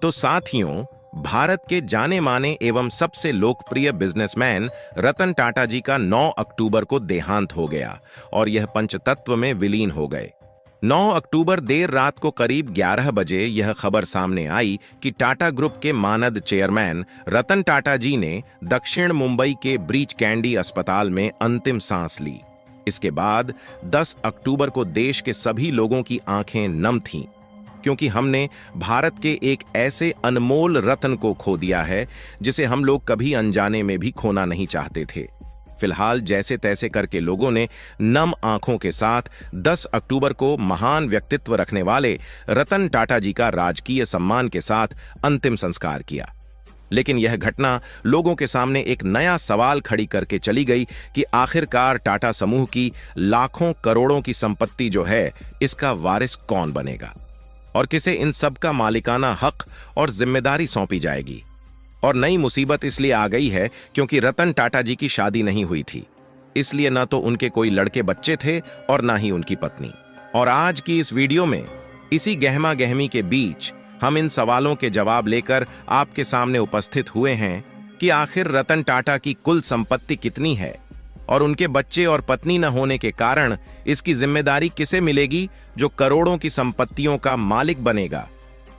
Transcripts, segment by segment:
तो साथियों, भारत के जाने माने एवं सबसे लोकप्रिय बिजनेसमैन रतन टाटा जी का 9 अक्टूबर को देहांत हो गया और यह पंचतत्व में विलीन हो गए। 9 अक्टूबर देर रात को करीब 11 बजे यह खबर सामने आई कि टाटा ग्रुप के मानद चेयरमैन रतन टाटा जी ने दक्षिण मुंबई के ब्रीच कैंडी अस्पताल में अंतिम सांस ली। इसके बाद 10 अक्टूबर को देश के सभी लोगों की आंखें नम थीं, क्योंकि हमने भारत के एक ऐसे अनमोल रत्न को खो दिया है जिसे हम लोग कभी अनजाने में भी खोना नहीं चाहते थे। फिलहाल जैसे तैसे करके लोगों ने नम आंखों के साथ 10 अक्टूबर को महान व्यक्तित्व रखने वाले रतन टाटा जी का राजकीय सम्मान के साथ अंतिम संस्कार किया। लेकिन यह घटना लोगों के सामने एक नया सवाल खड़ी करके चली गई कि आखिरकार टाटा समूह की लाखों करोड़ों की संपत्ति जो है, इसका वारिस कौन बनेगा और किसे इन सब का मालिकाना हक और जिम्मेदारी सौंपी जाएगी। और नई मुसीबत इसलिए आ गई है क्योंकि रतन टाटा जी की शादी नहीं हुई थी, इसलिए न तो उनके कोई लड़के बच्चे थे और न ही उनकी पत्नी। और आज की इस वीडियो में इसी गहमा गहमी के बीच हम इन सवालों के जवाब लेकर आपके सामने उपस्थित हुए हैं कि आखिर रतन टाटा की कुल संपत्ति कितनी है और उनके बच्चे और पत्नी न होने के कारण इसकी जिम्मेदारी किसे मिलेगी जो करोड़ों की संपत्तियों का मालिक बनेगा।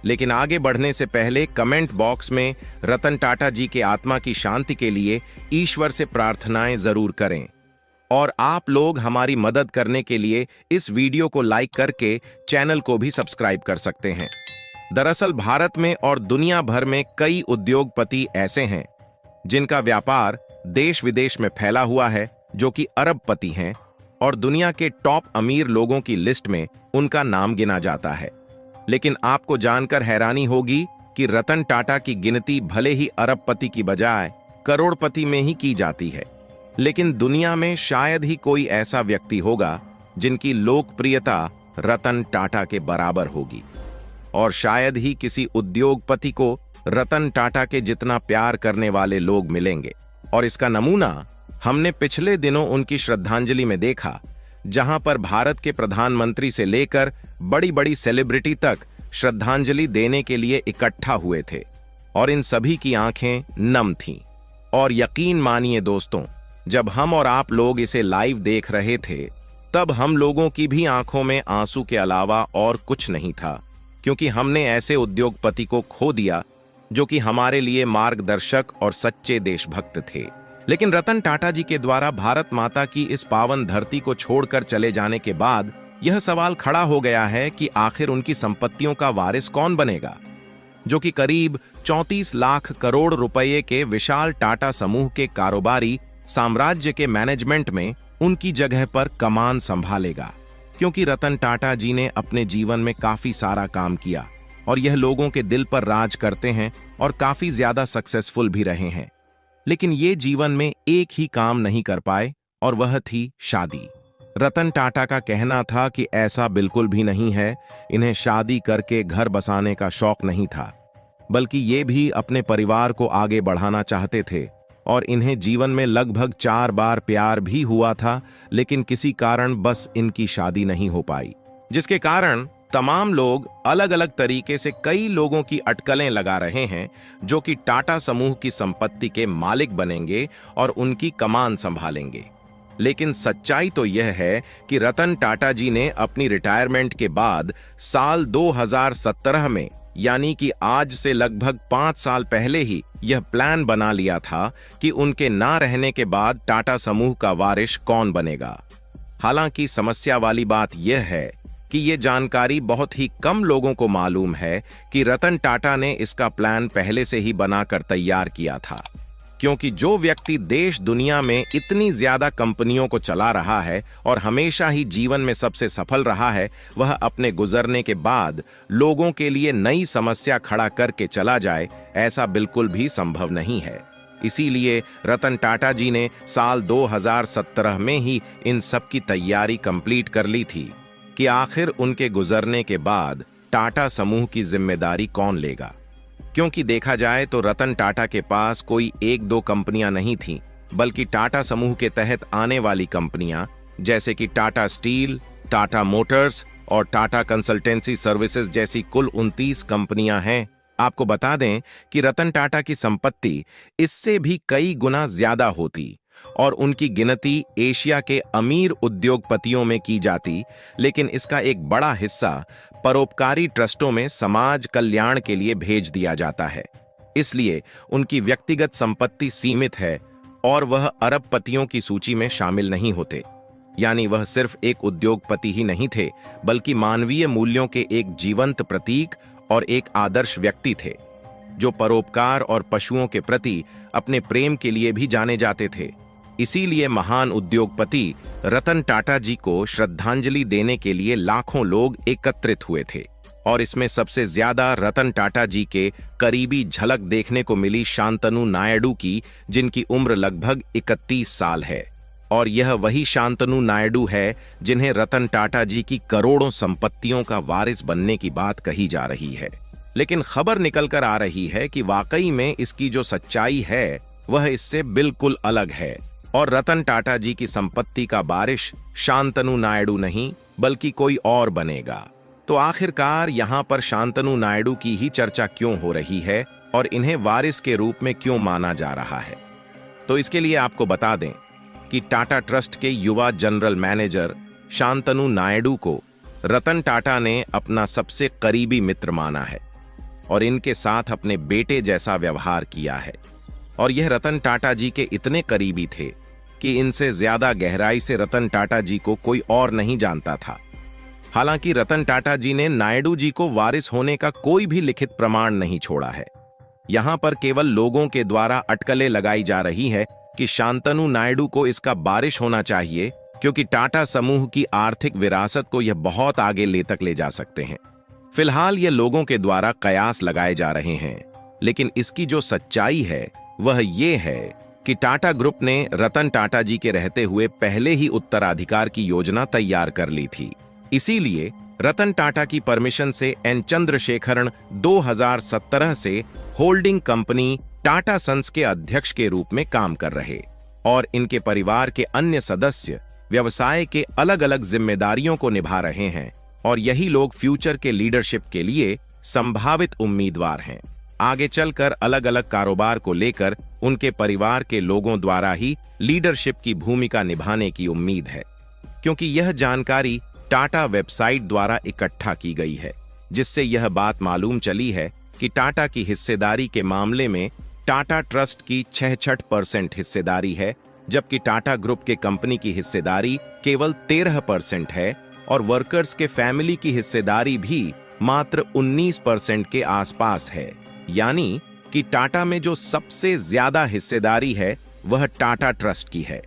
लेकिन आगे बढ़ने से पहले कमेंट बॉक्स में रतन टाटा जी के आत्मा की शांति के लिए ईश्वर से प्रार्थनाएं जरूर करें। और आप लोग हमारी मदद करने के लिए इस वीडियो को लाइक करके चैनल को भी सब्सक्राइब कर सकते हैं। दरअसल भारत में और दुनिया भर में कई उद्योगपति ऐसे हैं जिनका व्यापार देश विदेश में फैला हुआ है, जो कि अरबपति हैं और दुनिया के टॉप अमीर लोगों की लिस्ट में उनका नाम गिना जाता है। लेकिन आपको जानकर हैरानी होगी कि रतन टाटा की गिनती भले ही अरबपति की बजाय करोड़पति में ही की जाती है, लेकिन दुनिया में शायद ही कोई ऐसा व्यक्ति होगा जिनकी लोकप्रियता रतन टाटा के बराबर होगी। और शायद ही किसी उद्योगपति को रतन टाटा के जितना प्यार करने वाले लोग मिलेंगे। और इसका नमूना हमने पिछले दिनों उनकी श्रद्धांजलि में देखा, जहां पर भारत के प्रधानमंत्री से लेकर बड़ी बड़ी सेलिब्रिटी तक श्रद्धांजलि देने के लिए इकट्ठा हुए थे और इन सभी की आंखें नम थीं। और यकीन मानिए दोस्तों, जब हम और आप लोग इसे लाइव देख रहे थे तब हम लोगों की भी आंखों में आंसू के अलावा और कुछ नहीं था, क्योंकि हमने ऐसे उद्योगपति को खो दिया जो कि हमारे लिए मार्गदर्शक और सच्चे देशभक्त थे। लेकिन रतन टाटा जी के द्वारा भारत माता की इस पावन धरती को छोड़कर चले जाने के बाद यह सवाल खड़ा हो गया है कि आखिर उनकी संपत्तियों का वारिस कौन बनेगा, जो कि करीब 34 लाख करोड़ रुपए के विशाल टाटा समूह के कारोबारी साम्राज्य के मैनेजमेंट में उनकी जगह पर कमान संभालेगा। क्योंकि रतन टाटा जी ने अपने जीवन में काफी सारा काम किया और यह लोगों के दिल पर राज करते हैं और काफी ज्यादा सक्सेसफुल भी रहे हैं। लेकिन ये जीवन में एक ही काम नहीं कर पाए और वह थी शादी। रतन टाटा का कहना था कि ऐसा बिल्कुल भी नहीं है, इन्हें शादी करके घर बसाने का शौक नहीं था, बल्कि ये भी अपने परिवार को आगे बढ़ाना चाहते थे। और इन्हें जीवन में लगभग 4 बार प्यार भी हुआ था, लेकिन किसी कारण बस इनकी शादी नहीं हो पाई, जिसके कारण तमाम लोग अलग अलग तरीके से कई लोगों की अटकलें लगा रहे हैं जो कि टाटा समूह की संपत्ति के मालिक बनेंगे और उनकी कमान संभालेंगे। लेकिन सच्चाई तो यह है कि रतन टाटा जी ने अपनी रिटायरमेंट के बाद साल 2017 में, यानी कि आज से लगभग 5 साल पहले ही यह प्लान बना लिया था कि उनके ना रहने के बाद टाटा समूह का वारिस कौन बनेगा। हालांकि समस्या वाली बात यह है कि यह जानकारी बहुत ही कम लोगों को मालूम है कि रतन टाटा ने इसका प्लान पहले से ही बनाकर तैयार किया था। क्योंकि जो व्यक्ति देश दुनिया में इतनी ज्यादा कंपनियों को चला रहा है और हमेशा ही जीवन में सबसे सफल रहा है, वह अपने गुजरने के बाद लोगों के लिए नई समस्या खड़ा करके चला जाए, ऐसा बिल्कुल भी संभव नहीं है। इसीलिए रतन टाटा जी ने साल 2017 में ही इन सब की तैयारी कंप्लीट कर ली थी कि आखिर उनके गुजरने के बाद टाटा समूह की जिम्मेदारी कौन लेगा। क्योंकि देखा जाए तो रतन टाटा के पास कोई 1-2 कंपनियां नहीं थीं, बल्कि टाटा समूह के तहत आने वाली कंपनियां जैसे कि टाटा स्टील, टाटा मोटर्स और टाटा कंसल्टेंसी सर्विसेज जैसी कुल 29 कंपनियां हैं आपको बता दें कि रतन टाटा की संपत्ति इससे भी कई गुना ज्यादा होती और उनकी गिनती एशिया के अमीर उद्योगपतियों में की जाती, लेकिन इसका एक बड़ा हिस्सा परोपकारी ट्रस्टों में समाज कल्याण के लिए भेज दिया जाता है। इसलिए उनकी व्यक्तिगत संपत्ति सीमित है और वह अरबपतियों की सूची में शामिल नहीं होते। यानी वह सिर्फ एक उद्योगपति ही नहीं थे, बल्कि मानवीय मूल्यों के एक जीवंत प्रतीक और एक आदर्श व्यक्ति थे, जो परोपकार और पशुओं के प्रति अपने प्रेम के लिए भी जाने जाते थे। इसीलिए महान उद्योगपति रतन टाटा जी को श्रद्धांजलि देने के लिए लाखों लोग एकत्रित हुए थे और इसमें सबसे ज्यादा रतन टाटा जी के करीबी झलक देखने को मिली शांतनु नायडू की, जिनकी उम्र लगभग 31 साल है। और यह वही शांतनु नायडू है जिन्हें रतन टाटा जी की करोड़ों संपत्तियों का वारिस बनने की बात कही जा रही है। लेकिन खबर निकल कर आ रही है कि वाकई में इसकी जो सच्चाई है वह इससे बिल्कुल अलग है और रतन टाटा जी की संपत्ति का वारिस शांतनु नायडू नहीं बल्कि कोई और बनेगा। तो आखिरकार यहाँ पर शांतनु नायडू की ही चर्चा क्यों हो रही है और इन्हें वारिस के रूप में क्यों माना जा रहा है? तो इसके लिए आपको बता दें कि टाटा ट्रस्ट के युवा जनरल मैनेजर शांतनु नायडू को रतन टाटा ने अपना सबसे करीबी मित्र माना है और इनके साथ अपने बेटे जैसा व्यवहार किया है। और यह रतन टाटा जी के इतने करीबी थे कि इनसे ज्यादा गहराई से रतन टाटा जी को कोई और नहीं जानता था। हालांकि रतन टाटा जी ने नायडू जी को वारिस होने का कोई भी लिखित प्रमाण नहीं छोड़ा है। यहां पर केवल लोगों के द्वारा अटकलें लगाई जा रही है कि शांतनु नायडू को इसका वारिस होना चाहिए, क्योंकि टाटा समूह की आर्थिक विरासत को यह बहुत आगे ले जा सकते हैं। फिलहाल ये लोगों के द्वारा कयास लगाए जा रहे हैं, लेकिन इसकी जो सच्चाई है वह ये है कि टाटा ग्रुप ने रतन टाटा जी के रहते हुए पहले ही उत्तराधिकार की योजना तैयार कर ली थी। इसीलिए रतन टाटा की परमिशन से एन चंद्रशेखरन 2017 से होल्डिंग कंपनी टाटा सन्स के अध्यक्ष के रूप में काम कर रहे और इनके परिवार के अन्य सदस्य व्यवसाय के अलग अलग जिम्मेदारियों को निभा रहे हैं और यही लोग फ्यूचर के लीडरशिप के लिए संभावित उम्मीदवार हैं। आगे चलकर अलग अलग कारोबार को लेकर उनके परिवार के लोगों द्वारा ही लीडरशिप की भूमिका निभाने की उम्मीद है, क्योंकि यह जानकारी टाटा वेबसाइट द्वारा इकट्ठा की गई है, जिससे यह बात मालूम चली है कि टाटा की हिस्सेदारी के मामले में टाटा ट्रस्ट की 66% हिस्सेदारी है, जबकि टाटा ग्रुप के कंपनी की हिस्सेदारी केवल 13% है और वर्कर्स के फैमिली की हिस्सेदारी भी मात्र 19% के आसपास है। यानी कि टाटा में जो सबसे ज्यादा हिस्सेदारी है वह टाटा ट्रस्ट की है।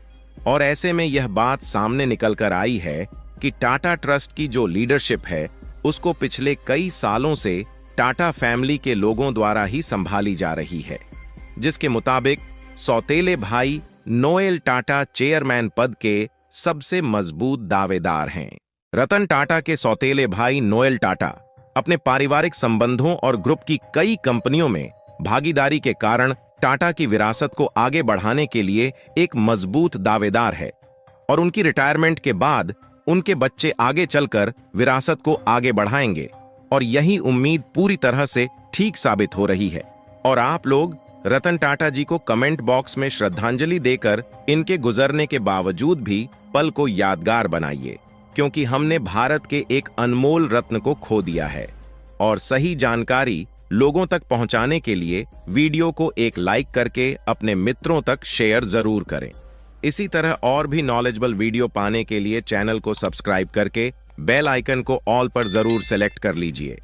और ऐसे में यह बात सामने निकल कर आई है कि टाटा ट्रस्ट की जो लीडरशिप है उसको पिछले कई सालों से टाटा फैमिली के लोगों द्वारा ही संभाली जा रही है, जिसके मुताबिक सौतेले भाई नोएल टाटा चेयरमैन पद के सबसे मजबूत दावेदार हैं। रतन टाटा के सौतेले भाई नोएल टाटा अपने पारिवारिक संबंधों और ग्रुप की कई कंपनियों में भागीदारी के कारण टाटा की विरासत को आगे बढ़ाने के लिए एक मजबूत दावेदार है और उनकी रिटायरमेंट के बाद उनके बच्चे आगे चलकर विरासत को आगे बढ़ाएंगे और यही उम्मीद पूरी तरह से ठीक साबित हो रही है। और आप लोग रतन टाटा जी को कमेंट बॉक्स में श्रद्धांजलि देकर इनके गुजरने के बावजूद भी पल को यादगार बनाइए, क्योंकि हमने भारत के एक अनमोल रत्न को खो दिया है। और सही जानकारी लोगों तक पहुंचाने के लिए वीडियो को एक लाइक करके अपने मित्रों तक शेयर जरूर करें। इसी तरह और भी नॉलेजेबल वीडियो पाने के लिए चैनल को सब्सक्राइब करके बेल आइकन को ऑल पर जरूर सेलेक्ट कर लीजिए।